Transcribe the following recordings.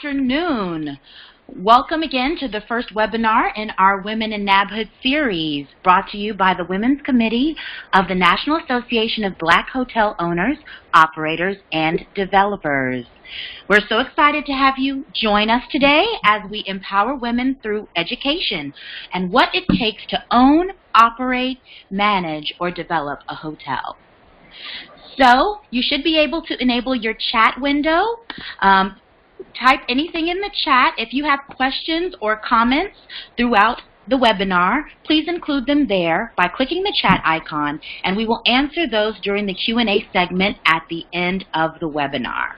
afternoon. Welcome again to the first webinar in our Women in NABHOOD series, brought to you by the Women's Committee of the National Association of Black Hotel Owners, Operators, and Developers. We're so excited to have you join us today as we empower women through education and what it takes to own, operate, manage, or develop a hotel. So you should be able to enable your chat window. Type anything in the chat. If you have questions or comments throughout the webinar, please include them there by clicking the chat icon, and we will answer those during the Q&A segment at the end of the webinar.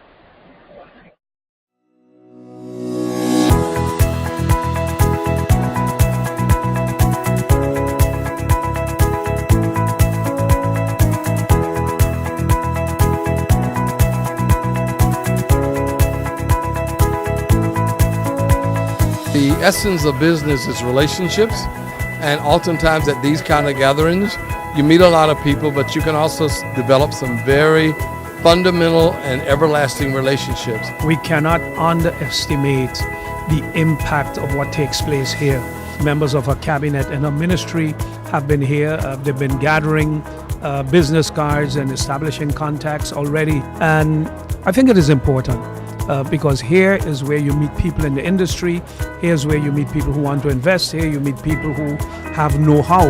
The essence of business is relationships, and oftentimes at these kind of gatherings, you meet a lot of people, but you can also develop some very fundamental and everlasting relationships. We cannot underestimate the impact of what takes place here. Members of our cabinet and our ministry have been here. They've been gathering business cards and establishing contacts already, and I think it is important. Because here is where you meet people in the industry, here's where you meet people who want to invest, here you meet people who have know-how.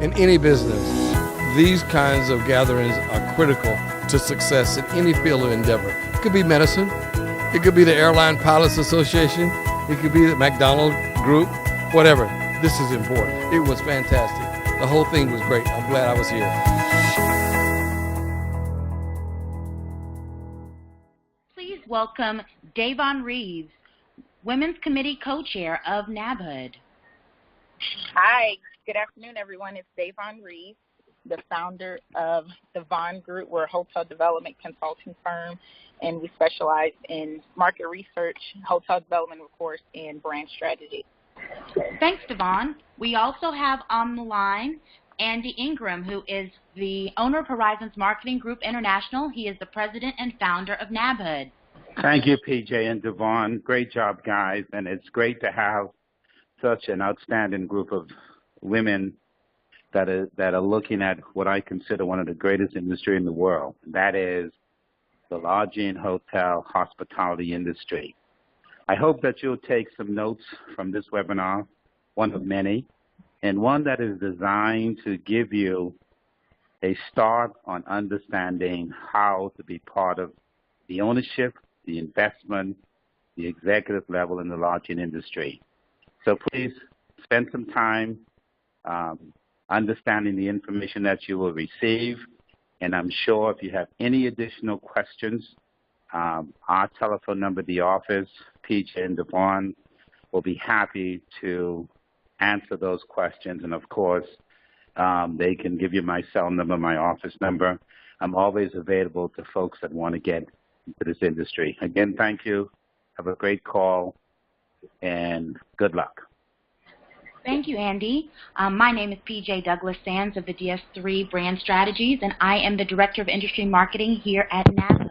In any business, these kinds of gatherings are critical to success in any field of endeavor. It could be medicine, it could be the Airline Pilots Association, it could be the McDonald's Group, whatever. This is important. It was fantastic. The whole thing was great. I'm glad I was here. Please welcome Davonne Reaves, Women's Committee Co-Chair of NABHOOD. Hi, good afternoon, everyone. It's Davonne Reaves, the founder of the Vonne Group. We're a hotel development consulting firm, and we specialize in market research, hotel development, of course, and brand strategy. Thanks, Davonne. We also have on the line Andy Ingraham, who is the owner of Horizons Marketing Group International. He is the president and founder of NABHOOD. Thank you, PJ and Davonne. Great job, guys. And it's great to have such an outstanding group of women that are looking at what I consider one of the greatest industry in the world. That is the lodging, hotel, hospitality industry. I hope that you'll take some notes from this webinar, one of many, and one that is designed to give you a start on understanding how to be part of the ownership, the investment, the executive level in the lodging industry. So please spend some time understanding the information that you will receive, and I'm sure if you have any additional questions, our telephone number, the office, PJ and Davonne will be happy to answer those questions. And of course, they can give you my cell number, my office number. I'm always available to folks that want to get into this industry. Again, thank you. Have a great call, and good luck. Thank you, Andy. My name is PJ Douglas Sands of the DS3 Brand Strategies, and I am the Director of Industry Marketing here at NABHOOD.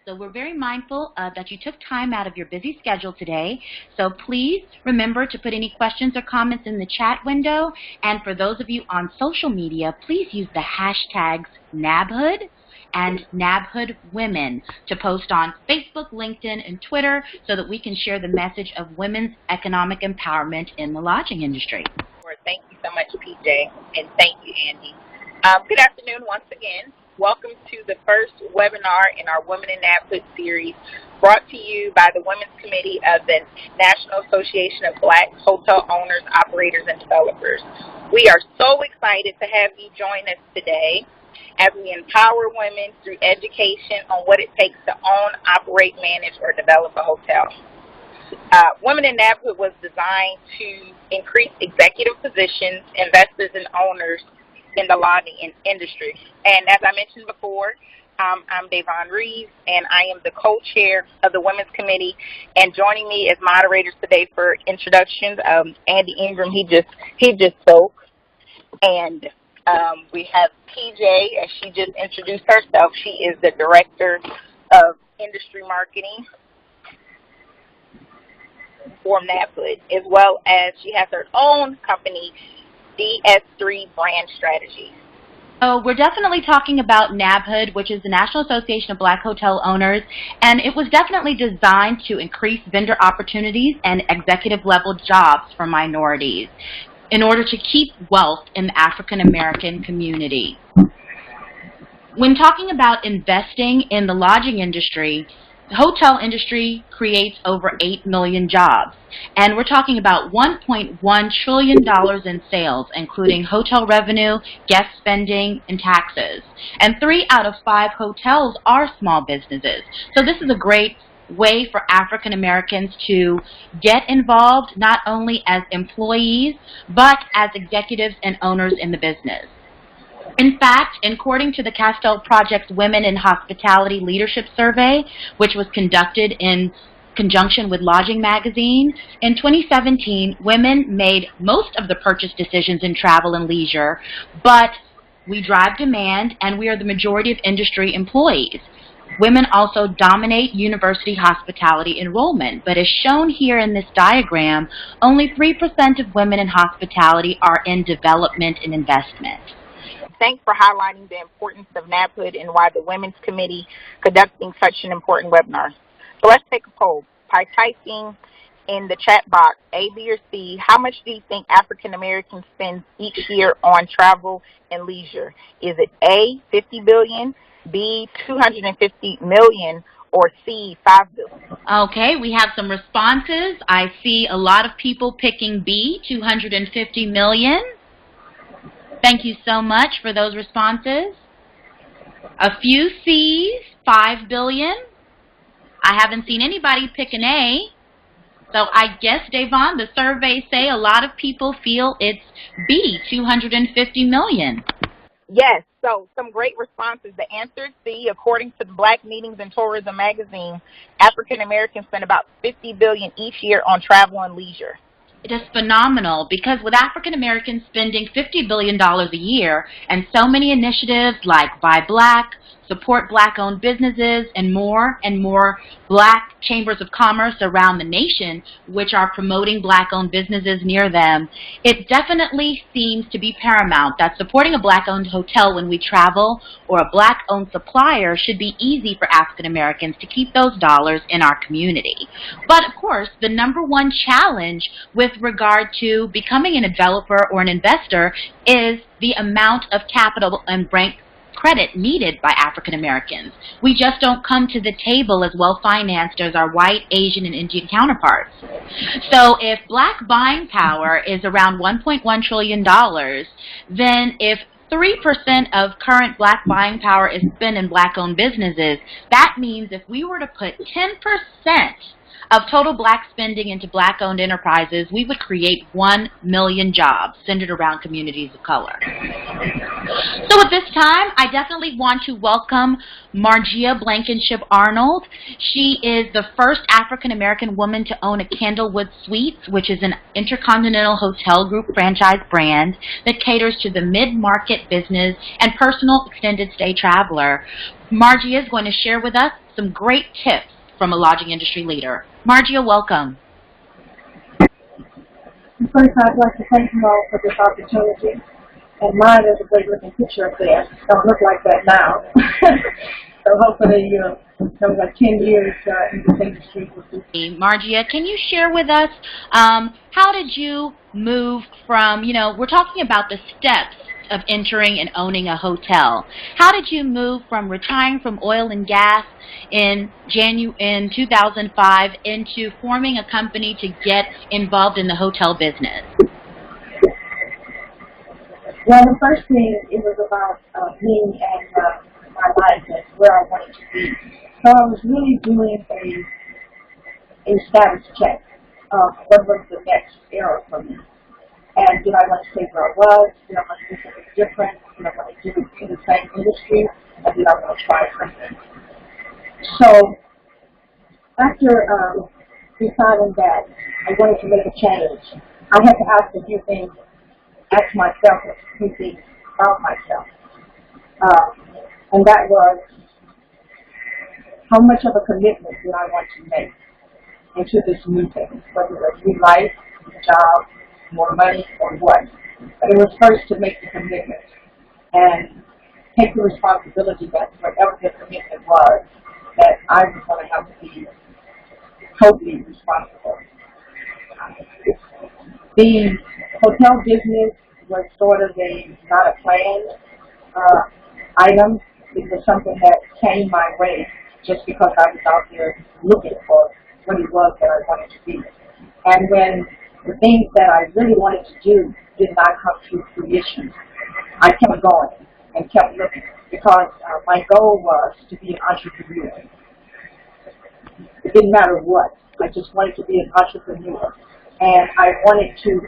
So we're very mindful that you took time out of your busy schedule today. So please remember to put any questions or comments in the chat window. And for those of you on social media, please use the hashtags NABHOOD and NABHOOD Women to post on Facebook, LinkedIn, and Twitter so that we can share the message of women's economic empowerment in the lodging industry. Thank you so much, PJ, and thank you, Andy. Good afternoon once again. Welcome to the first webinar in our Women in NABHOOD series, brought to you by the Women's Committee of the National Association of Black Hotel Owners, Operators, and Developers. We are so excited to have you join us today as we empower women through education on what it takes to own, operate, manage, or develop a hotel. Women in NABHOOD was designed to increase executive positions, investors, and owners in the lodging industry. And as I mentioned before, I'm Davonne Reaves, and I am the co-chair of the Women's Committee. And joining me as moderators today for introductions, Andy Ingraham, he just spoke. And We have PJ, as she just introduced herself. She is the Director of Industry Marketing for NABHOOD, as well as she has her own company, DS3 Brand Strategy. So we're definitely talking about NABHOOD, which is the National Association of Black Hotel Owners, and it was definitely designed to increase vendor opportunities and executive-level jobs for minorities in order to keep wealth in the African American community. When talking about investing in the lodging industry, the hotel industry creates over 8 million jobs, and we're talking about $1.1 trillion in sales, including hotel revenue, guest spending, and taxes. And 3 out of 5 hotels are small businesses. So this is a great way for African Americans to get involved not only as employees, but as executives and owners in the business. In fact, according to the Castell Project's Women in Hospitality Leadership Survey, which was conducted in conjunction with Lodging Magazine, in 2017, women made most of the purchase decisions in travel and leisure, but we drive demand and we are the majority of industry employees. Women also dominate university hospitality enrollment, but as shown here in this diagram, only 3% of women in hospitality are in development and investment. Thanks for highlighting the importance of NABHOOD and why the Women's Committee conducting such an important webinar. So let's take a poll. By typing in the chat box, A, B, or C, how much do you think African Americans spend each year on travel and leisure? Is it A, 50 billion, B, 250 million, or C, 5 billion? Okay, we have some responses. I see a lot of people picking B, 250 million. Thank you so much for those responses. A few C's, 5 billion. I haven't seen anybody pick an A. So I guess, Davonne, the surveys say a lot of people feel it's B, 250 million. Yes, so some great responses. The answer is C. According to the Black Meetings and Tourism magazine, African Americans spend about 50 billion each year on travel and leisure. It is phenomenal because with African Americans spending $50 billion a year and so many initiatives like Buy Black, support Black-owned businesses, and more Black chambers of commerce around the nation which are promoting Black-owned businesses near them, it definitely seems to be paramount that supporting a Black-owned hotel when we travel or a Black-owned supplier should be easy for African Americans to keep those dollars in our community. But of course, the #1 challenge with regard to becoming a developer or an investor is the amount of capital and bank credit needed by African Americans. We just don't come to the table as well financed as our white, Asian, and Indian counterparts. So if Black buying power is around $1.1 trillion, then if 3% of current Black buying power is spent in Black-owned businesses, that means if we were to put 10% of total Black spending into Black-owned enterprises, we would create 1 million jobs centered around communities of color. So at this time, I definitely want to welcome Margia Blankenship Arnold. She is the first African-American woman to own a Candlewood Suites, which is an intercontinental hotel group franchise brand that caters to the mid-market business and personal extended stay traveler. Margia is going to share with us some great tips from a lodging industry leader. Margia, welcome. First, I'd like to thank you all for this opportunity. And mine is a great looking picture up there. Don't look like that now. So hopefully, like 10 years in this industry. Margia, can you share with us how did you move from, we're talking about the steps of entering and owning a hotel. How did you move from retiring from oil and gas in 2005 into forming a company to get involved in the hotel business? Well, the first thing, it was about being at my life and where I wanted to be. So I was really doing a status check of what was the next era for me. And did I want to stay where I was? Did I want to do something different? Did I want to do it in the same industry? Or did I want to try something? So after deciding that I wanted to make a change, I had to ask a few things, ask myself a few things. about myself. And that was how much of a commitment do I want to make into this new thing, whether it was new life, new job, more money, or what. But it was first to make the commitment and take the responsibility that whatever the commitment was, that I was going to have to be totally responsible. The hotel business was sort of not a planned item. It was something that came my way just because I was out there looking for what it was that I wanted to be. And when the things that I really wanted to do did not come to fruition, I kept going and kept looking because my goal was to be an entrepreneur. It didn't matter what. I just wanted to be an entrepreneur. And I wanted to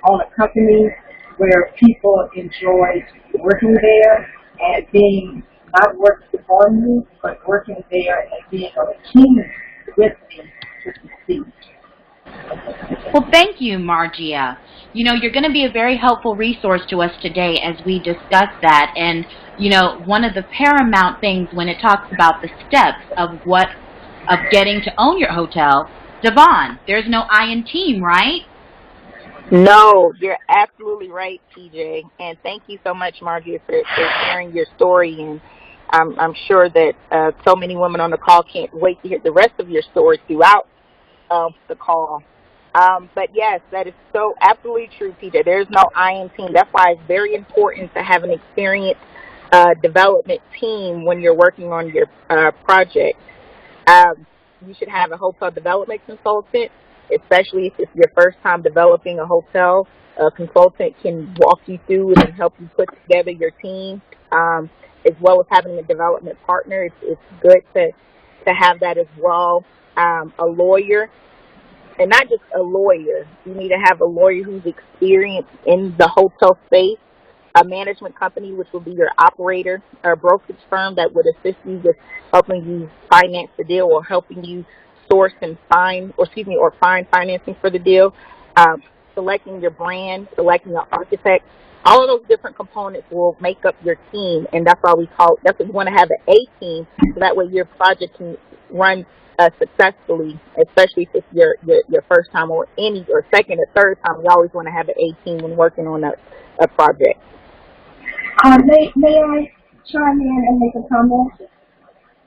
own a company where people enjoyed working there and being not working for me, but working there and being on a team with me to succeed. Well, thank you, Margia. You know, you're going to be a very helpful resource to us today as we discuss that. And, you know, one of the paramount things when it talks about the steps of getting to own your hotel, Davonne, there's no I in team, right? No, you're absolutely right, TJ. And thank you so much, Margia, for sharing your story. And I'm sure that so many women on the call can't wait to hear the rest of your story throughout the call. But yes, that is so absolutely true, TJ. There's no I in team. That's why it's very important to have an experienced development team when you're working on your project. You should have a hotel development consultant, especially if it's your first time developing a hotel. A consultant can walk you through and help you put together your team, as well as having a development partner. It's good to have that as well. A lawyer, and not just a lawyer. You need to have a lawyer who's experienced in the hotel space, a management company, which will be your operator, or a brokerage firm that would assist you with helping you finance the deal or helping you source and find financing for the deal, selecting your brand, selecting an architect. All of those different components will make up your team, and that's why that's why you want to have an A team, so that way your project can run successfully, especially if it's your first time or second or third time. You always want to have an A team when working on a project. May I chime in and make a comment?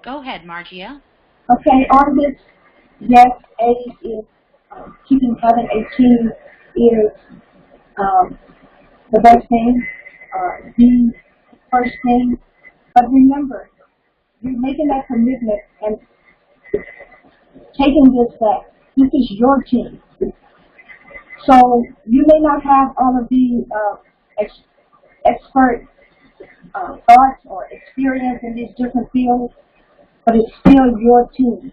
Go ahead, Margia. Okay, on this, yes, A is having a team is the best thing, the first thing. But remember, you're making that commitment and taking this is your team. So you may not have all of the expert thoughts or experience in these different fields, but it's still your team.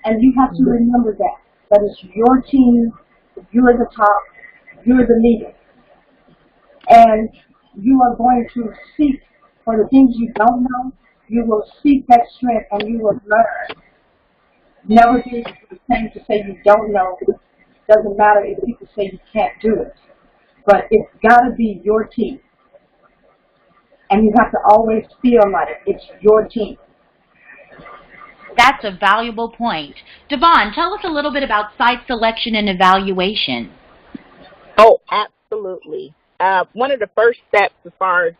And you have to remember that it's your team, you're the top, you're the leader. And you are going to seek for the things you don't know. You will seek that strength and you will learn. Never be the same to say you don't know. Doesn't matter if people say you can't do it. But it's got to be your team. And you have to always feel like it's your team. That's a valuable point. Davonne, tell us a little bit about site selection and evaluation. Oh, absolutely. One of the first steps as far as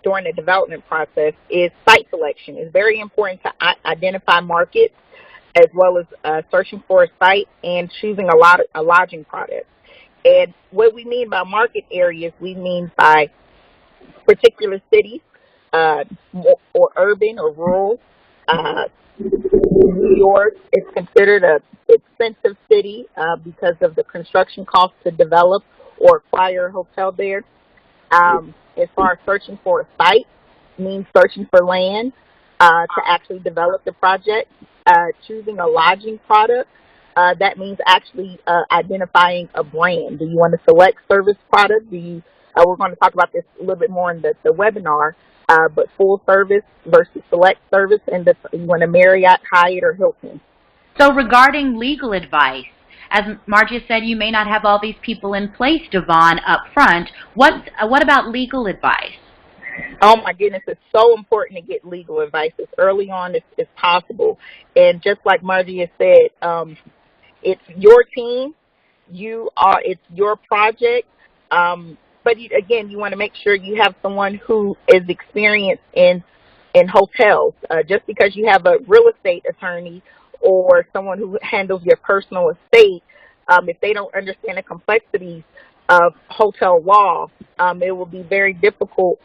during the development process is site selection. It's very important to identify markets as well as searching for a site and choosing a lodging product. And what we mean by market areas, we mean by particular cities, or urban or rural. New York is considered an expensive city because of the construction costs to develop or acquire a hotel there. As far as searching for a site, means searching for land to actually develop the project. Choosing a lodging product, that means actually identifying a brand. Do you want to select service product? We're going to talk about this a little bit more in the webinar, but full service versus select service, and you want a Marriott, Hyatt, or Hilton. So regarding legal advice, as Margie said, you may not have all these people in place, Davonne, up front. What about legal advice? Oh my goodness, it's so important to get legal advice as early on as possible. And just like Margie has said, it's your team, it's your project. But again, you want to make sure you have someone who is experienced in hotels. Just because you have a real estate attorney or someone who handles your personal estate, if they don't understand the complexities of hotel law, it will be very difficult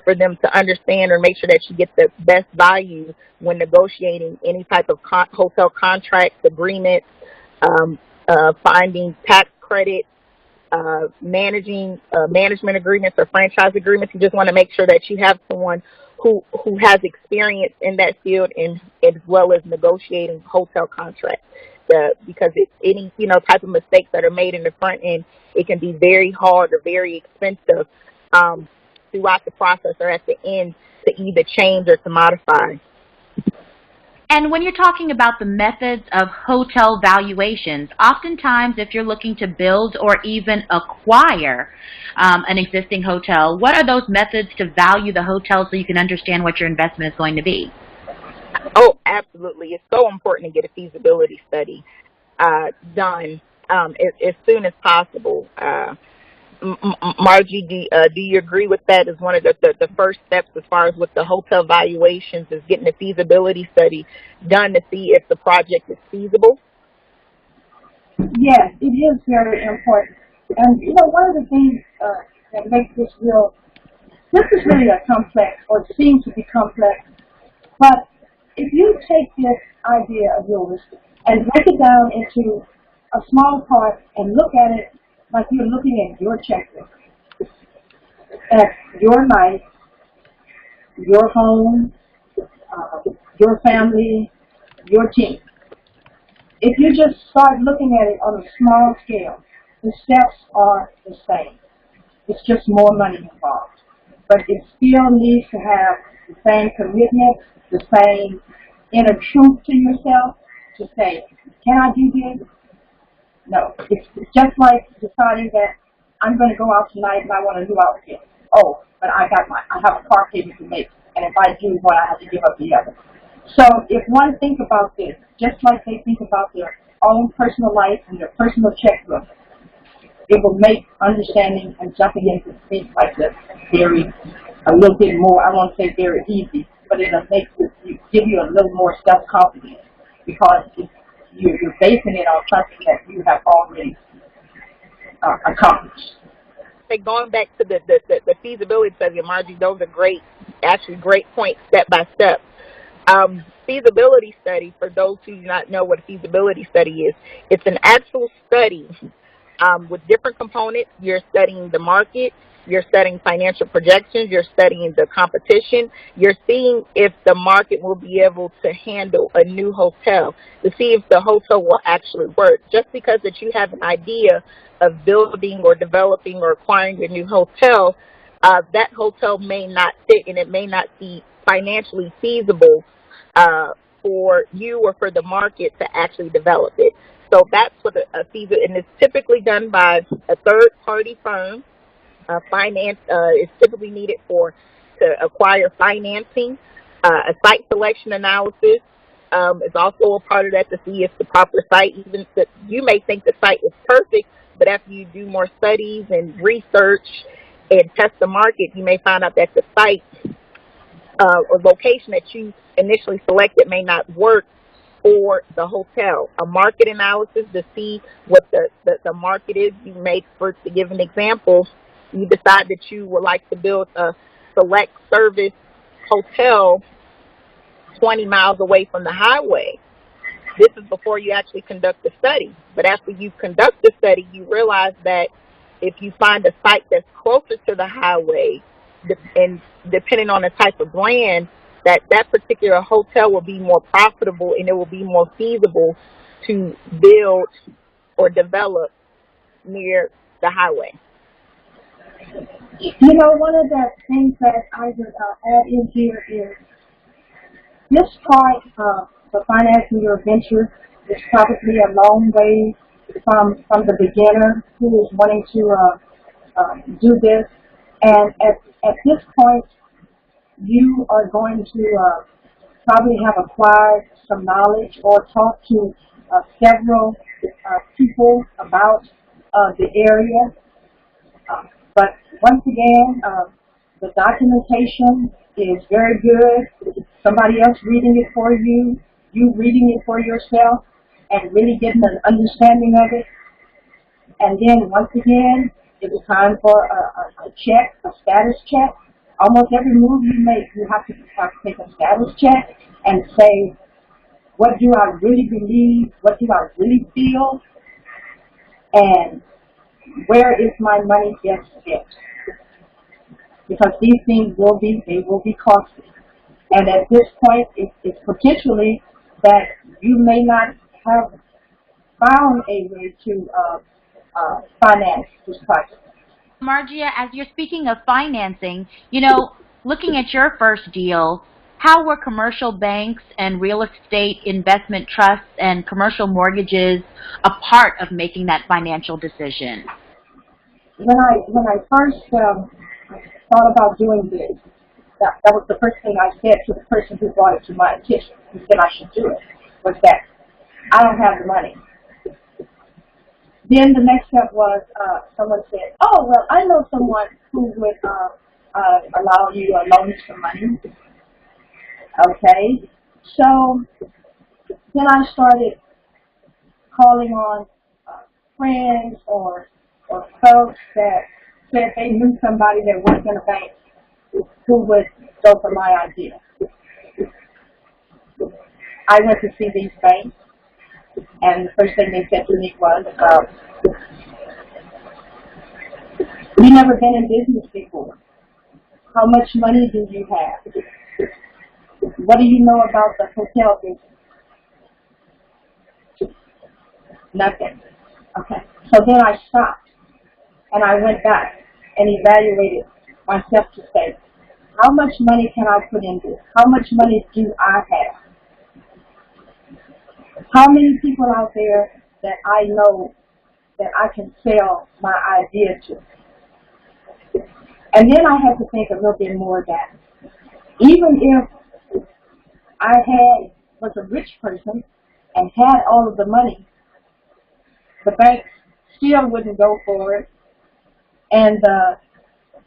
for them to understand or make sure that you get the best value when negotiating any type of hotel contracts, agreements, finding tax credits, management agreements or franchise agreements. You just want to make sure that you have someone who has experience in that field, and as well as negotiating hotel contracts. Because if any type of mistakes that are made in the front end, it can be very hard or very expensive throughout the process or at the end to either change or to modify. And when you're talking about the methods of hotel valuations, oftentimes if you're looking to build or even acquire an existing hotel, what are those methods to value the hotel so you can understand what your investment is going to be? Oh, absolutely. It's so important to get a feasibility study done as soon as possible. Margie, do you agree with that as one of the first steps as far as with the hotel valuations is getting a feasibility study done to see if the project is feasible? Yes, it is very important. And, one of the things that makes this is really a complex, or it seems to be complex, but if you take this idea of real estate and break it down into a small part and look at it like you're looking at your checklist, at your life, your home, your family, your team. If you just start looking at it on a small scale, the steps are the same. It's just more money involved. But it still needs to have the same commitment, the same inner truth to yourself to say, can I do this? No. It's just like deciding that I'm going to go out tonight and I want a new outfit. Oh, but I have a car payment to make, and if I do one, I have to give up the other. So if one thinks about this, just like they think about their own personal life and their personal checkbook, it will make understanding and jumping into things like this a little bit more, I won't say very easy, but it'll give you a little more self-confidence, because you're basing it on something that you have already accomplished. Going back to the feasibility study, Margie, those are great points, step by step. Feasibility study, for those who do not know what a feasibility study is, it's an actual study with different components. You're studying the market, you're studying financial projections, you're studying the competition, you're seeing if the market will be able to handle a new hotel, to see if the hotel will actually work. Just because that you have an idea of building or developing or acquiring a new hotel, that hotel may not fit and it may not be financially feasible for you or for the market to actually develop it. So that's what a feasibility, and it's typically done by a third-party firm. Finance is typically needed to acquire financing. A site selection analysis is also a part of that, to see if the proper site, even if you may think the site is perfect, but after you do more studies and research and test the market, you may find out that the site or location that you initially selected may not work for the hotel. A market analysis to see what the market is. You may, to give an example, you decide that you would like to build a select service hotel 20 miles away from the highway. This is before you actually conduct the study. But after you conduct the study, you realize that if you find a site that's closer to the highway, and depending on the type of brand, that particular hotel will be more profitable and it will be more feasible to build or develop near the highway. One of the things that I would add in here is this part for financing your venture is probably a long way from the beginner who is wanting to do this. And at this point, you are going to probably have acquired some knowledge or talked to several people about the area. But once again, the documentation is very good. Somebody else reading it for you, you reading it for yourself, and really getting an understanding of it. And then once again, it's time for a check, a status check. Almost every move you make, you have to take a status check and say, what do I really believe? What do I really feel? And where is my money best spent? Because these things will be costly. And at this point, it's potentially that you may not have found a way to finance this project. Margia, as you're speaking of financing, looking at your first deal, how were commercial banks and real estate investment trusts and commercial mortgages a part of making that financial decision? When I first thought about doing this, that was the first thing I said to the person who brought it to my attention, who said I should do it, was that I don't have the money. Then the next step was someone said, oh, well, I know someone who would allow you to loan some money. Okay. So then I started calling on friends or folks that said they knew somebody that worked in a bank who would go for my idea. I went to see these banks, and the first thing they said to me was, "You've never been in business before. How much money do you have? What do you know about the hotel business?" Nothing. Okay. So then I stopped, and I went back and evaluated myself to say, how much money can I put in this? How much money do I have? How many people out there that I know that I can sell my idea to? And then I had to think a little bit more of that. Even if I was a rich person and had all of the money, the bank still wouldn't go for it, and the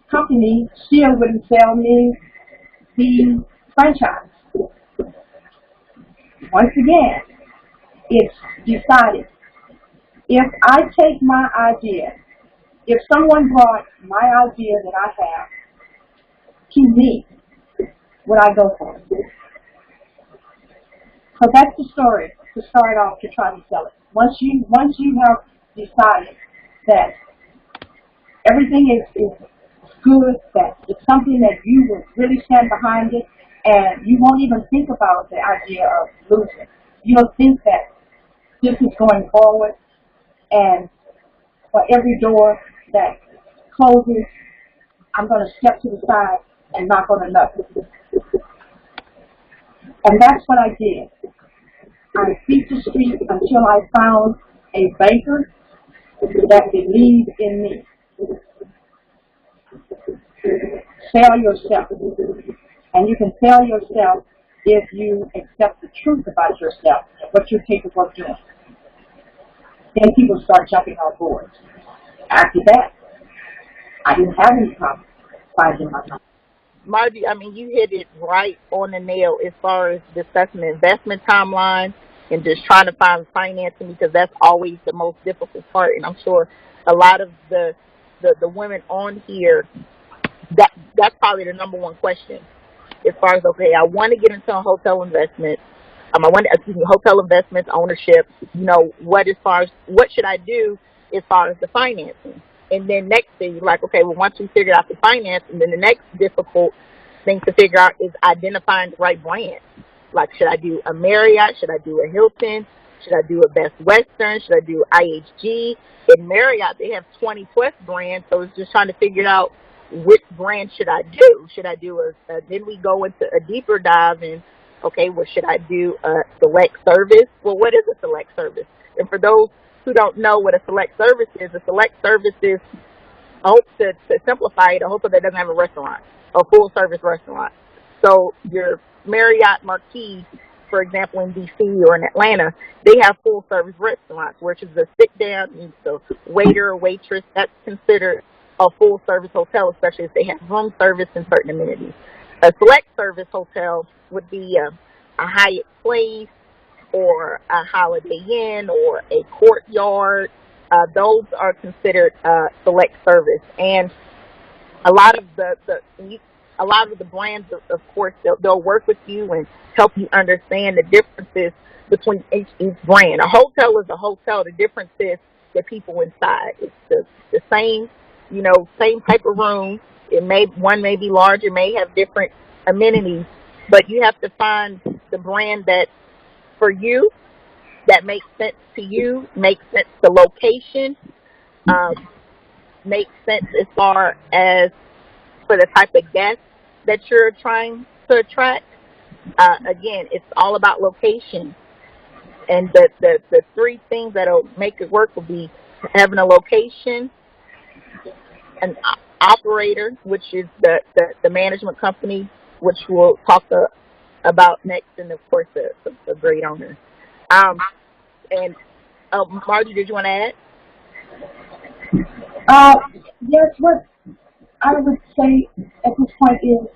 company still wouldn't sell me the franchise. Once again, it's decided. If I take my idea, if someone brought my idea that I have to me, would I go for it? So that's the story to start off to try to sell it. Once you have decided that everything is good, that it's something that you will really stand behind it, and you won't even think about the idea of losing. You'll think that this is going forward, and for every door that closes, I'm going to step to the side and knock on another. And that's what I did. I beat the street until I found a banker that believed in me. Sell yourself. And you can sell yourself if you accept the truth about yourself, what you're capable of doing. Then people start jumping on board. After that, I didn't have any problem finding my money. Margie, I mean, you hit it right on the nail as far as discussing the investment timeline and just trying to find financing, because that's always the most difficult part. And I'm sure a lot of the women on here, that's probably the number one question as far as, okay, I want to get into a hotel investment. Hotel investments, ownership, what should I do as far as the financing? And then next thing, like, okay, well, once we figure out the finance, and then the next difficult thing to figure out is identifying the right brand. Like, should I do a Marriott? Should I do a Hilton? Should I do a Best Western? Should I do IHG? In Marriott, they have 20-plus brands, so it's just trying to figure out which brand should I do. Should I do then we go into a deeper dive in, okay, well, should I do a select service? Well, what is a select service? And for those who don't know what a select service is, a select service is, I hope to simplify it, a hotel that doesn't have a restaurant, a full-service restaurant. So your Marriott Marquis, for example, in D.C. or in Atlanta, they have full-service restaurants, which is a sit-down, the waiter or waitress, that's considered a full-service hotel, especially if they have room service and certain amenities. A select service hotel would be a Hyatt Place or a Holiday Inn or a Courtyard. Those are considered select service, and a lot of the brands, of course, they'll work with you and help you understand the differences between each brand. A hotel is a hotel. The difference is the people inside. It's the same, same type of room. One may be larger, may have different amenities, but you have to find the brand that for you, that makes sense to you, makes sense to location, makes sense as far as for the type of guests that you're trying to attract. Again, it's all about location. And the three things that'll make it work will be having a location, an operator, which is the management company, which we'll talk about next, and of course a great owner. And Margie, did you want to add? Yes, what I would say at this point is,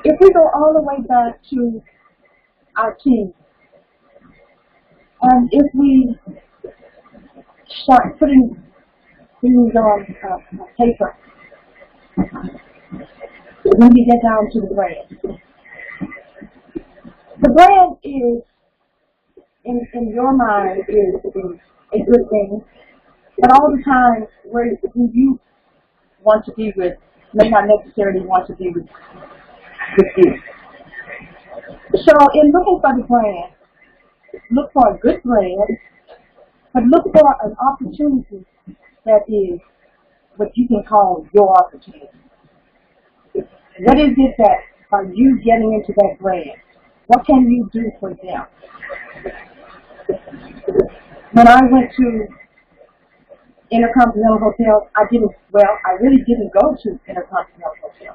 if we go all the way back to our team, and if we start putting things on paper, when we get down to the brand is, in your mind, is a good thing, but all the time, who you want to be with may not necessarily want to be with you. So in looking for the brand, look for a good brand, but look for an opportunity that is what you can call your opportunity. What is it that are you getting into that brand? What can you do for them? When I went to Intercontinental Hotel, I really didn't go to Intercontinental Hotel.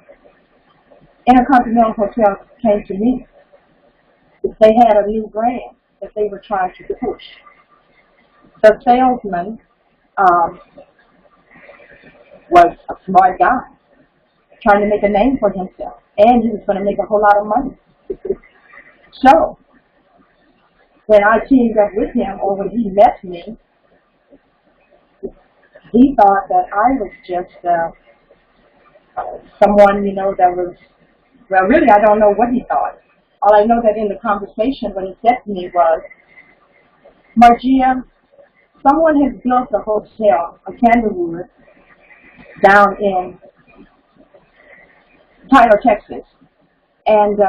Intercontinental Hotel came to me. They had a new brand that they were trying to push. The salesman was a smart guy, trying to make a name for himself, and he was going to make a whole lot of money. So, when I teamed up with him, or when he met me, he thought that I was just someone, that was, well, really, I don't know what he thought. All I know that in the conversation, what he said to me was, Margia, someone has built a hotel, a Candlewood, down in Tyler, Texas, and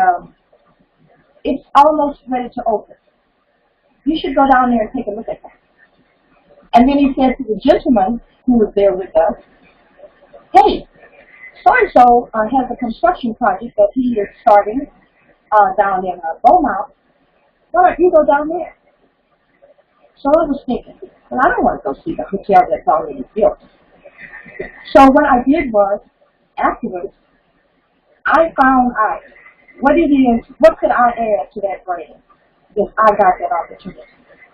it's almost ready to open. You should go down there and take a look at that. And then he said to the gentleman who was there with us, hey, so-and-so has a construction project that he is starting down in Beaumont. Why don't you go down there? So I was thinking, well, I don't want to go see the hotel that's already built. So what I did was, afterwards, I found out what could I add to that brand if I got that opportunity.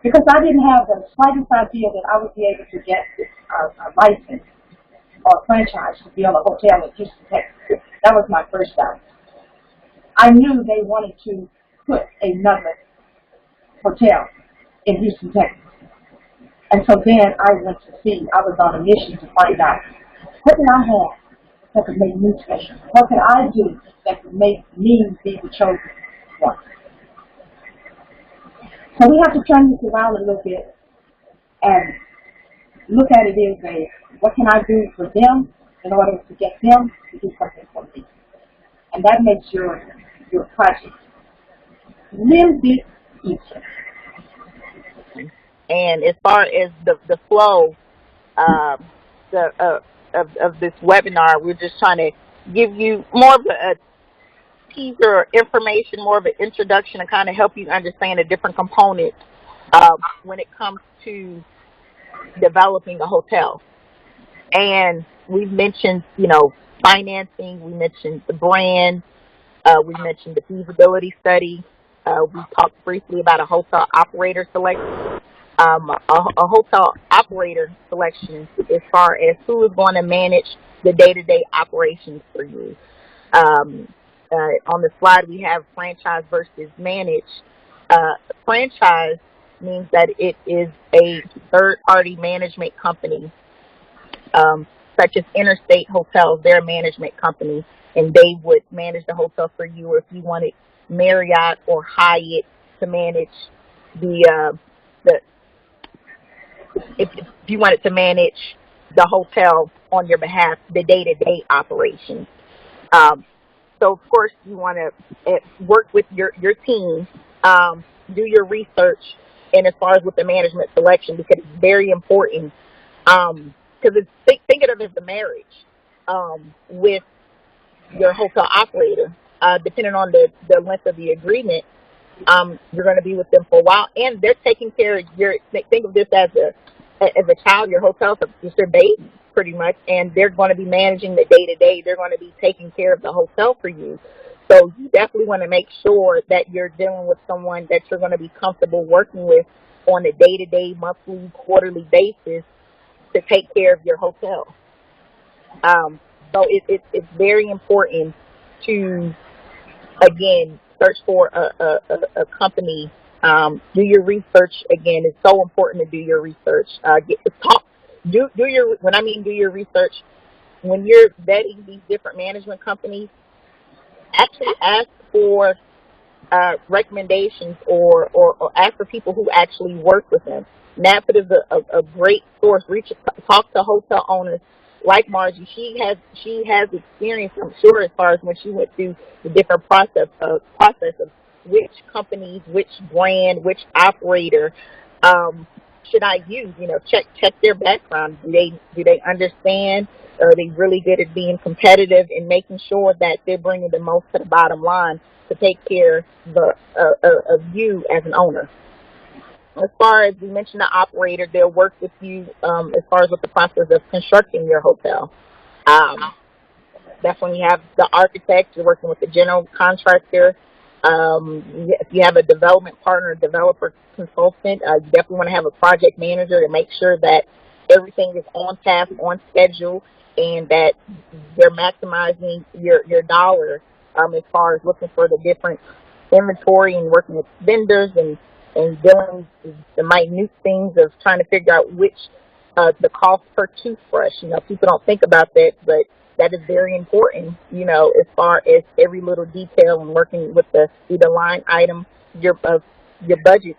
Because I didn't have the slightest idea that I would be able to get a license or a franchise to build a hotel in Houston, Texas. That was my first step. I knew they wanted to put another hotel in Houston, Texas. And so then I went to see, I was on a mission to find out, what did I have that could make me special? What could I do that could make me be the chosen one? So we have to turn this around a little bit and look at it as what can I do for them in order to get them to do something for me? And that makes your project a little bit easier. And as far as the flow of this webinar, we're just trying to give you more of a teaser or information, more of an introduction to kind of help you understand the different components when it comes to developing a hotel. And we've mentioned, financing, we mentioned the brand, we mentioned the feasibility study. We talked briefly about a hotel operator selection. A hotel operator selection as far as who is going to manage the day-to-day operations for you. On the slide, we have franchise versus manage. Franchise means that it is a third-party management company, such as Interstate Hotels. They're a management company, and they would manage the hotel for you. Or if you wanted Marriott or Hyatt to manage if you wanted to manage the hotel on your behalf, the day-to-day operations. So, of course, you want to work with your team, do your research, and as far as with the management selection, because it's very important. Because think of it as a marriage with your hotel operator. Depending on the length of the agreement, you're going to be with them for a while, and they're taking care of your. Think of this as a child. Your hotel is their baby, pretty much, and they're going to be managing the day-to-day. They're going to be taking care of the hotel for you. So you definitely want to make sure that you're dealing with someone that you're going to be comfortable working with on a day-to-day, monthly, quarterly basis to take care of your hotel. So it's very important to, again, search for a company. Do your research. Again, it's so important to do your research. When I mean do your research, when you're vetting these different management companies, actually ask for recommendations or ask for people who actually work with them. NABHOOD is a great source. Talk to hotel owners like Margie. She has experience, I'm sure, as far as when she went through the different process of which companies, which brand, which operator should I use. Check their background. Do they understand? Are they really good at being competitive and making sure that they're bringing the most to the bottom line to take care of you as an owner? As far as we mentioned, the operator, they'll work with you as far as with the process of constructing your hotel. That's when you have the architect, you're working with the general contractor. If you have a development partner, developer, consultant, you definitely want to have a project manager to make sure that everything is on task, on schedule, and that they're maximizing your dollar as far as looking for the different inventory and working with vendors and dealing with the minute things of trying to figure out which the cost per toothbrush. People don't think about that, but that is very important, as far as every little detail and working with the line item, your budget,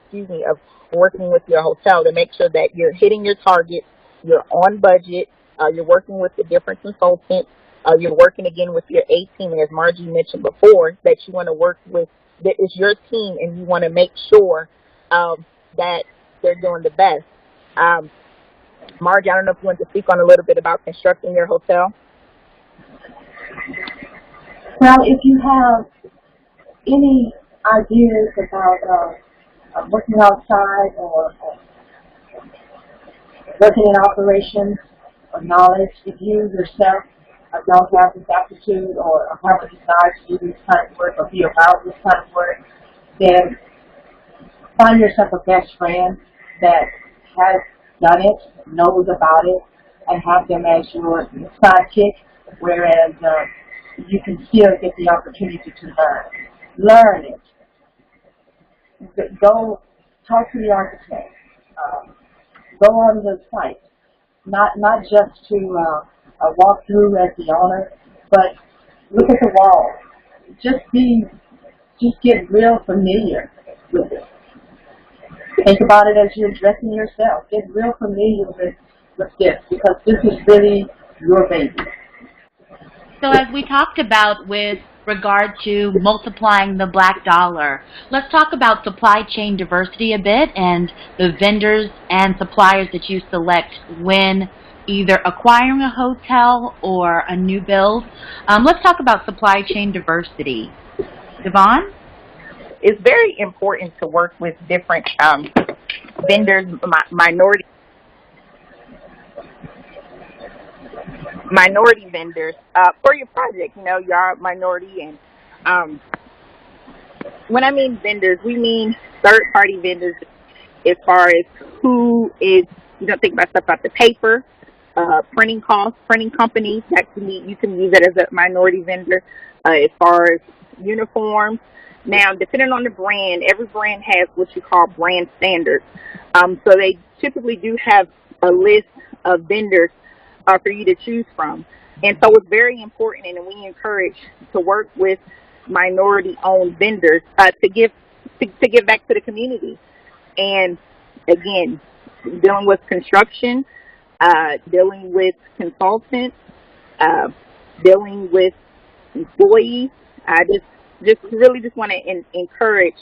of working with your hotel to make sure that you're hitting your targets, you're on budget, you're working with the different consultants, you're working again with your A team, and as Margie mentioned before, that you want to work with, that is your team, and you want to make sure that they're doing the best. Margie, I don't know if you want to speak on a little bit about constructing your hotel. Well, if you have any ideas about working outside or working in operations or knowledge, if you yourself don't have this aptitude or have a desire to do this kind of work or be about this kind of work, then find yourself a best friend that has done it, knows about it, and have them as your sidekick, whereas you can still get the opportunity to learn. Learn it. Go talk to the architect. Go on the site. Not just to walk through as the owner, but look at the wall. Just get real familiar with it. Think about it as you're dressing yourself. Get real familiar with this, because this is really your baby. So as we talked about with regard to multiplying the black dollar, let's talk about supply chain diversity a bit and the vendors and suppliers that you select when either acquiring a hotel or a new build. Let's talk about supply chain diversity. Davonne? It's very important to work with different vendors, minority minority vendors for your project. You know, you are a minority, and when I mean vendors, we mean third-party vendors as far as who is, you don't think about stuff about the paper, printing costs, printing companies, that you can use that as a minority vendor, as far as uniforms. Now, depending on the brand, every brand has what you call brand standards. So they typically do have a list of vendors for you to choose from. And so it's very important, and we encourage to work with minority-owned vendors to give back to the community. And again, dealing with construction, dealing with consultants, dealing with employees. I just really want to encourage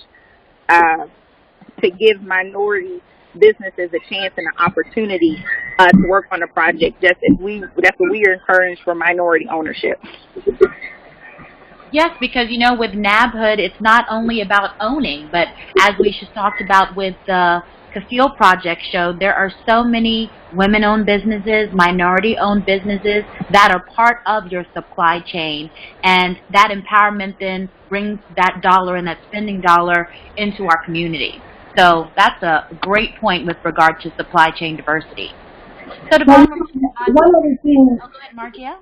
to give minority businesses a chance and an opportunity to work on a project. That's what we are encouraged for minority ownership. Yes, because, you know, with NABHOOD, it's not only about owning, but as we just talked about with the Cafile Project show, there are so many women-owned businesses, minority-owned businesses that are part of your supply chain, and that empowerment then brings that dollar and that spending dollar into our community. So that's a great point with regard to supply chain diversity. So Davonne, one of the things, go ahead, Margia.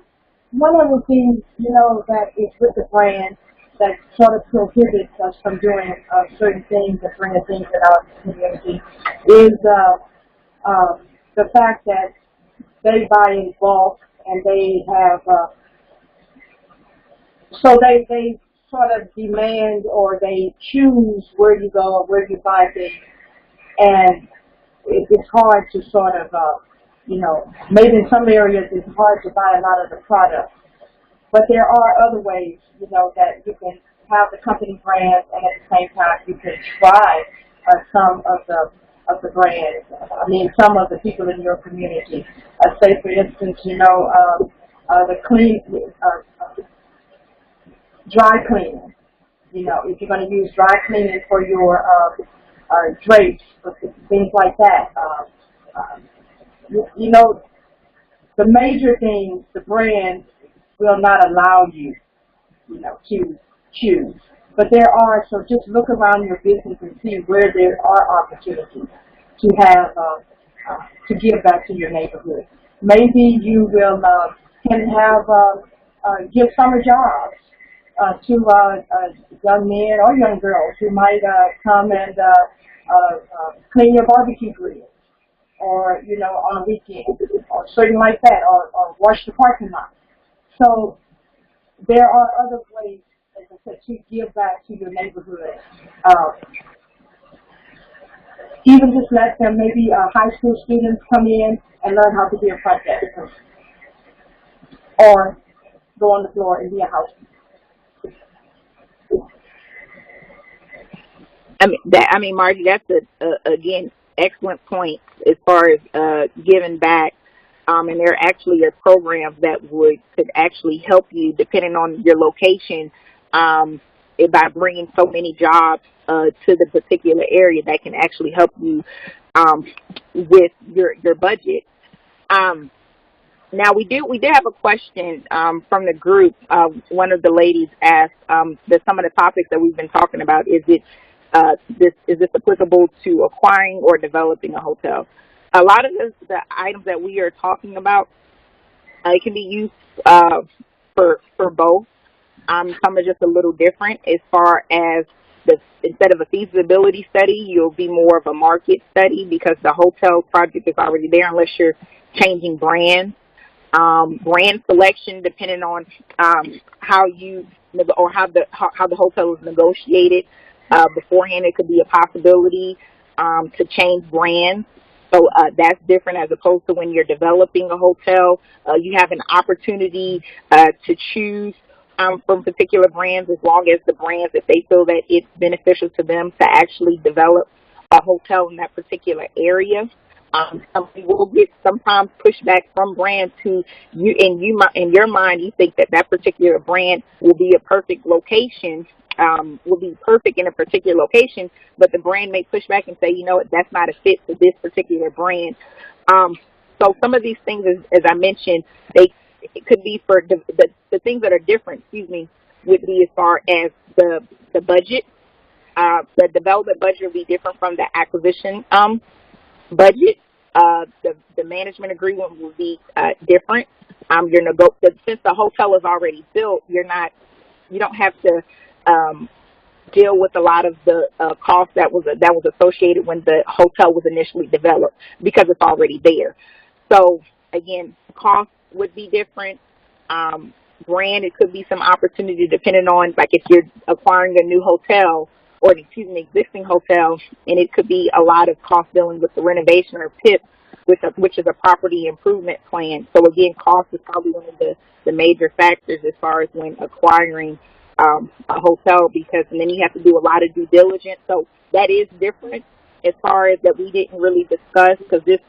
One of the things, you know, that is with the brand that sort of prohibits us from doing certain things and bringing things in our community is the fact that they buy in bulk and they have, so they sort of demand or they choose where you go, where you buy things, and it's hard to sort of, you know, maybe in some areas it's hard to buy a lot of the product. But there are other ways, you know, that you can have the company brand and at the same time you can try some of the brands. I mean, some of the people in your community. Say, for instance, you know, dry cleaning. You know, if you're going to use dry cleaning for your drapes, things like that. You know, the major things, the brands will not allow you, you know, to choose. But there are, so just look around your business and see where there are opportunities to have, to give back to your neighborhood. Maybe you will, can have, give summer jobs to young men or young girls who might come and clean your barbecue grill, or, you know, on a weekend, or something like that, or wash the parking lot. So there are other ways, as I said, to give back to your neighborhood. Even just let them, maybe high school students come in and learn how to be a project person, or go on the floor and be a housekeeper. I mean, Margie, that's again, excellent point as far as giving back. And there actually are programs that could actually help you, depending on your location, by bringing so many jobs to the particular area that can actually help you with your budget. Now we do have a question from the group. One of the ladies asked that some of the topics that we've been talking about, is this applicable to acquiring or developing a hotel? A lot of the items that we are talking about, it can be used for both. Some are just a little different as far as instead of a feasibility study, you'll be more of a market study because the hotel project is already there unless you're changing brands. Brand selection, depending on how the hotel is negotiated beforehand, it could be a possibility to change brands. So that's different as opposed to when you're developing a hotel. You have an opportunity to choose from particular brands, as long as the brands, if they feel that it's beneficial to them to actually develop a hotel in that particular area. Somebody will get sometimes pushback from brands who you in your mind you think that particular brand will be a perfect location, will be perfect in a particular location, but the brand may push back and say, you know what, that's not a fit for this particular brand. So some of these things, as I mentioned, it could be for the things that are different, would be as far as the budget. The development budget will be different from the acquisition budget. The management agreement will be different. Since the hotel is already built, you don't have to deal with a lot of the cost that was associated when the hotel was initially developed, because it's already there. So again, cost would be different. Brand, it could be some opportunity depending on, like, if you're acquiring a new hotel or existing hotel, and it could be a lot of cost dealing with the renovation or PIP, which is a property improvement plan. So again, cost is probably one of the major factors as far as when acquiring a hotel, and then you have to do a lot of due diligence. So that is different as far as that we didn't really discuss, because this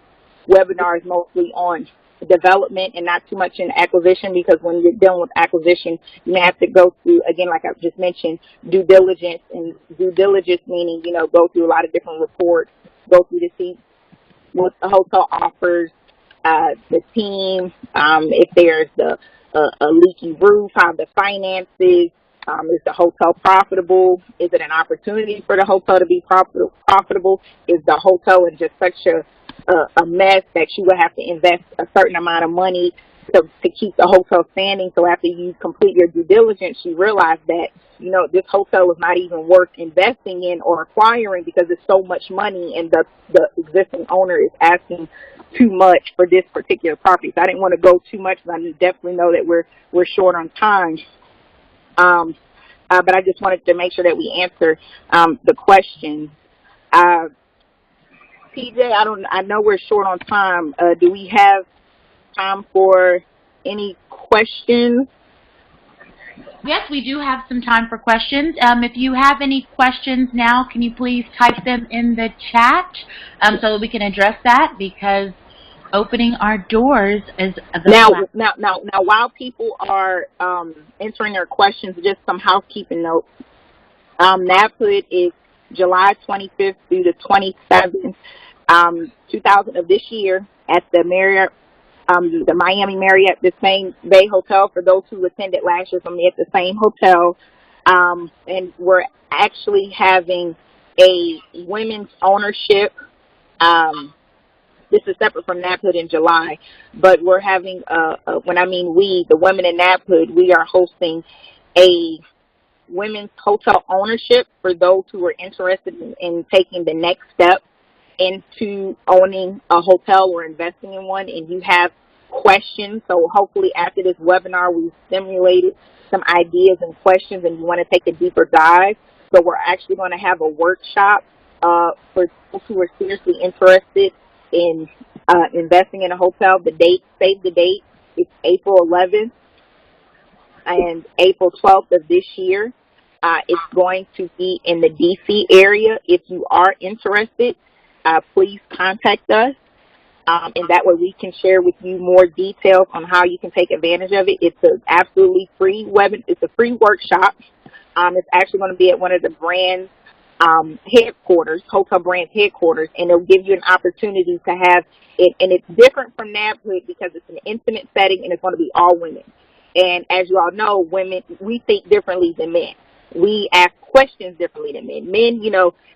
webinar is mostly on development and not too much in acquisition, because when you're dealing with acquisition, you have to go through, again, like I just mentioned, due diligence. And due diligence meaning, go through a lot of different reports, go through to see what the hotel offers, the team, if there's a leaky roof, how the finances, is the hotel profitable? Is it an opportunity for the hotel to be profitable? Is the hotel in just such a mess that you would have to invest a certain amount of money to keep the hotel standing? So after you complete your due diligence, you realize that, this hotel is not even worth investing in or acquiring, because it's so much money and the existing owner is asking too much for this particular property. So I didn't want to go too much, but I definitely know that we're short on time. But I just wanted to make sure that we answer the question. PJ, I know we're short on time. Do we have time for any questions? Yes, we do have some time for questions. If you have any questions now, can you please type them in the chat so that we can address that, because opening our doors is now while people are answering their questions, just some housekeeping notes. NABHOOD is July 25th through the 27th, 2000 of this year, at the Marriott, the Miami Marriott Biscayne Bay Hotel. For those who attended last year from me at the same hotel, and we're actually having a women's ownership. This is separate from NABHOOD in July, but we're having, when I mean we, the women in NABHOOD, we are hosting a women's hotel ownership for those who are interested in taking the next step into owning a hotel or investing in one, and you have questions. So hopefully after this webinar, we've stimulated some ideas and questions, and you want to take a deeper dive. So we're actually going to have a workshop for those who are seriously interested in investing in a hotel. The date, save the date, it's April 11th and April 12th of this year. It's going to be in the D.C. area. If you are interested, please contact us, and that way we can share with you more details on how you can take advantage of it. It's an absolutely free it's a free workshop. It's actually going to be at one of the brand's headquarters, hotel brand's headquarters, and it'll give you an opportunity to have it. And it's different from NABHOOD because it's an intimate setting, and it's going to be all women. And as you all know, women, we think differently than men. We ask questions differently than men. Men,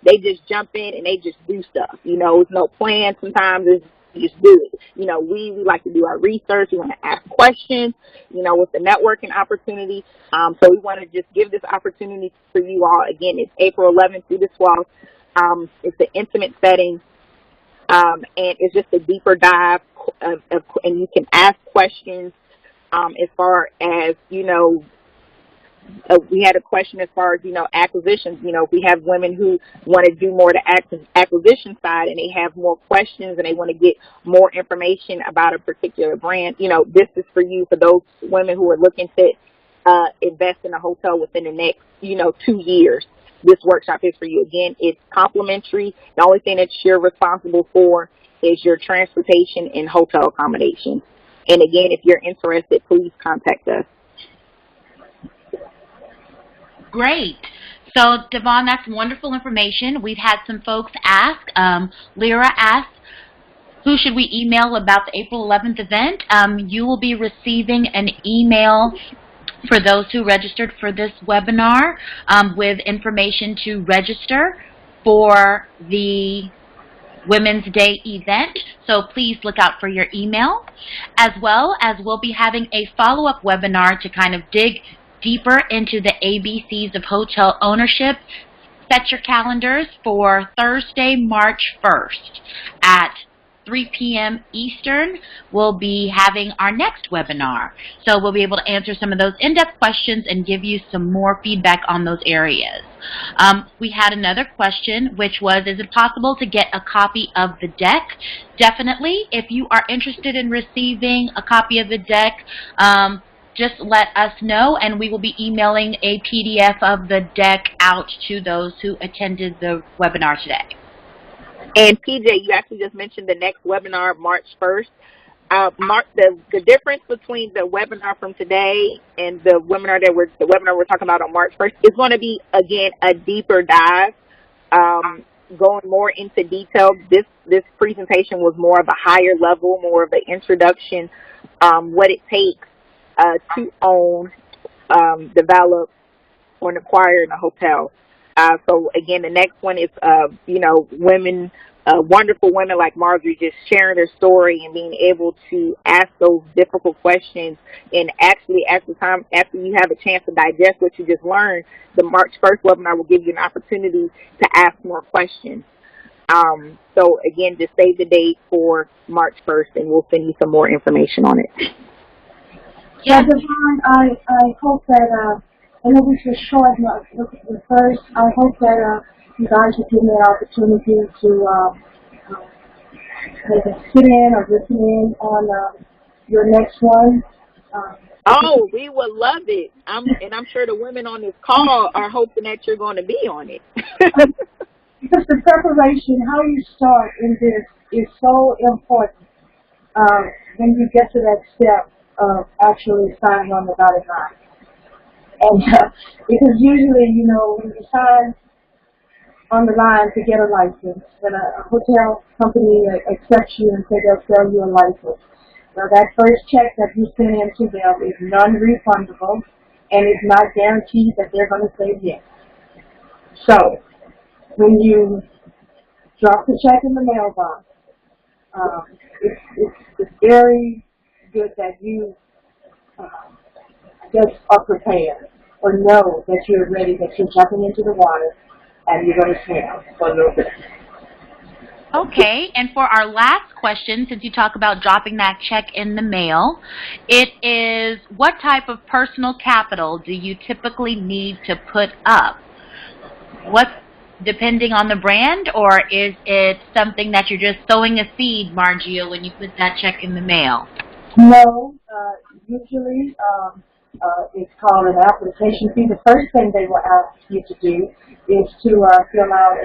they just jump in and they just do stuff. It's no plan sometimes. It's just do it. We like to do our research. We want to ask questions, with the networking opportunity. So we want to just give this opportunity for you all. Again, it's April 11th through the 12th. It's an intimate setting, and it's just a deeper dive, and you can ask questions as far as, we had a question as far as, acquisitions. If we have women who want to do more the acquisition side and they have more questions and they want to get more information about a particular brand, this is for you, for those women who are looking to invest in a hotel within the next, 2 years. This workshop is for you. Again, it's complimentary. The only thing that you're responsible for is your transportation and hotel accommodation. And again, if you're interested, please contact us. Great. So, Davonne, that's wonderful information. We've had some folks ask. Lyra asked, who should we email about the April 11th event? You will be receiving an email for those who registered for this webinar with information to register for the Women's Day event, so please look out for your email, as well as we'll be having a follow-up webinar to kind of dig deeper into the ABCs of hotel ownership. Set your calendars for Thursday, March 1st at 3 p.m. Eastern. We'll be having our next webinar. So we'll be able to answer some of those in-depth questions and give you some more feedback on those areas. We had another question, which was, is it possible to get a copy of the deck? Definitely. If you are interested in receiving a copy of the deck, just let us know, and we will be emailing a PDF of the deck out to those who attended the webinar today. And PJ, you actually just mentioned the next webinar, March 1st. The difference between the webinar from today and the webinar we're talking about on March 1st is going to be, again, a deeper dive, going more into detail. This presentation was more of a higher level, more of an introduction, what it takes to own, develop, or acquire in a hotel. So again, the next one is, women, wonderful women like Marjorie just sharing their story and being able to ask those difficult questions. And actually, after you have a chance to digest what you just learned, the March 1st webinar will give you an opportunity to ask more questions. So again, just save the date for March 1st, and we'll send you some more information on it. Yeah, Davonne, I hope that, I know this was short, look at the first. I hope that you guys will give me an opportunity to maybe sit in or listen in on your next one. Oh, we would love it. I'm sure the women on this call are hoping that you're going to be on it. Because the preparation, how you start in this, is so important when you get to that step of actually signing on the dotted line. And because usually, when you sign on the line to get a license, when a hotel company accepts you and say they'll sell you a license, well, that first check that you send in to them is non-refundable, and it's not guaranteed that they're going to say yes. So, when you drop the check in the mailbox, it's very good that you just are prepared or know that you're ready, that you're jumping into the water and you're going to swim for a little bit. Okay, and for our last question, since you talk about dropping that check in the mail, it is, what type of personal capital do you typically need to put up? Depending on the brand, or is it something that you're just sowing a seed, Margie, when you put that check in the mail? No, usually it's called an application fee. The first thing they will ask you to do is to fill out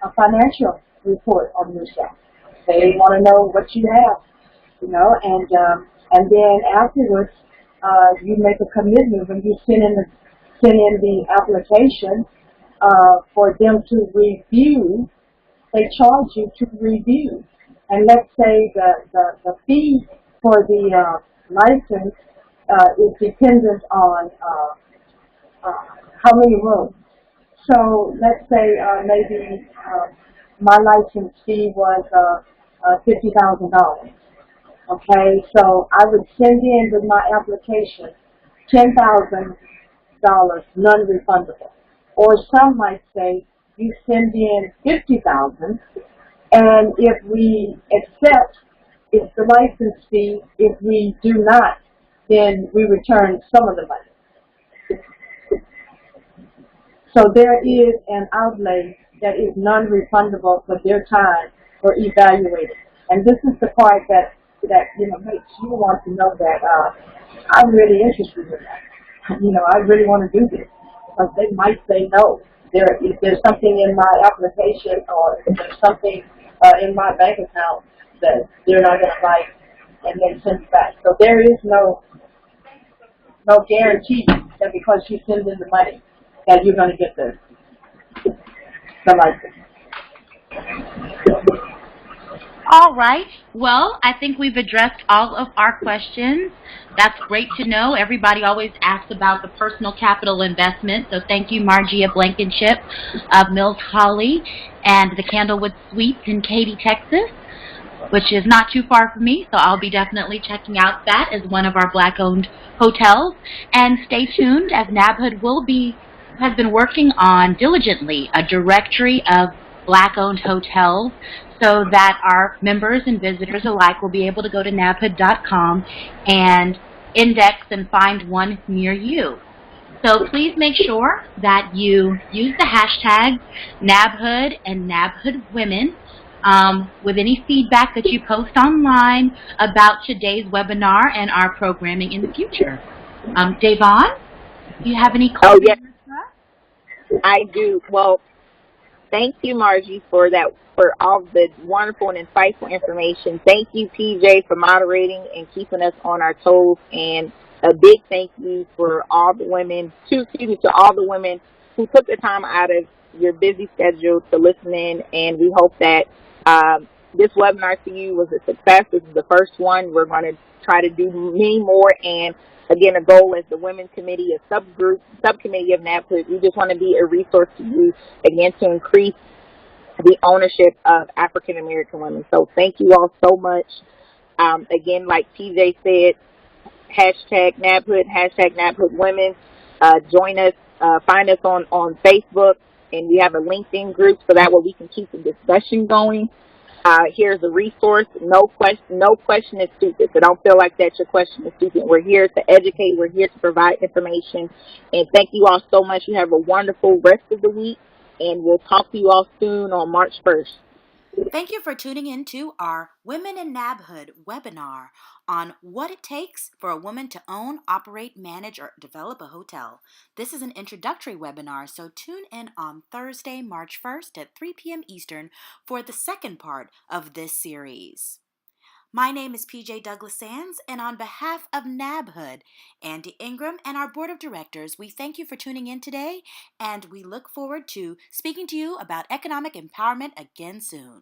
a financial report on yourself. They want to know what you have, and then afterwards you make a commitment when you send in the application for them to review. They charge you to review, and let's say the fee for the license is dependent on how many rooms. So let's say maybe my license fee was $50,000. Okay, so I would send in with my application $10,000 non-refundable. Or some might say you send in $50,000, and if we accept, it's the license fee. If we do not, then we return some of the money. So there is an outlay that is non-refundable for their time for evaluating. And this is the part that makes you want to know that I'm really interested in that. I really want to do this. But they might say no. If there's something in my application or if there's something in my bank account that they're not going to like, and then send it back. So there is no guarantee that because you send in the money that you're going to get the license. All right. Well, I think we've addressed all of our questions. That's great to know. Everybody always asks about the personal capital investment. So thank you, Margia Blankenship of Mills Holly and the Candlewood Suites in Katy, Texas, which is not too far from me. So I'll be definitely checking out that as one of our Black-owned hotels. And stay tuned, as NABHOOD has been working on diligently a directory of Black-owned hotels so that our members and visitors alike will be able to go to nabhood.com and index and find one near you. So please make sure that you use the hashtags NABHOOD and NABHOOD Women with any feedback that you post online about today's webinar and our programming in the future. Davonne, do you have any Oh, closing yes, remarks? I do. Well, thank you, Margie, for all the wonderful and insightful information. Thank you, PJ, for moderating and keeping us on our toes. And a big thank you for all the women, to all the women who took the time out of your busy schedule to listen in. And we hope that this webinar for you was a success. This is the first one. We're going to try to do many more. And again, a goal as the Women's Committee, a subcommittee of NABHOOD, we just want to be a resource to you, again, to increase the ownership of African American women. So thank you all so much. Again, like TJ said, hashtag NABHOOD Women. Join us, find us on Facebook, and we have a LinkedIn group so that way we can keep the discussion going. Here's a resource. No question is stupid. So don't feel like that your question is stupid. We're here to educate. We're here to provide information. And thank you all so much. You have a wonderful rest of the week. And we'll talk to you all soon on March 1st. Thank you for tuning in to our Women in NABHOOD webinar on what it takes for a woman to own, operate, manage, or develop a hotel. This is an introductory webinar, so tune in on Thursday, March 1st at 3 p.m. Eastern for the second part of this series. My name is PJ Douglas Sands, and on behalf of NABHOOD, Andy Ingram, and our board of directors, we thank you for tuning in today, and we look forward to speaking to you about economic empowerment again soon.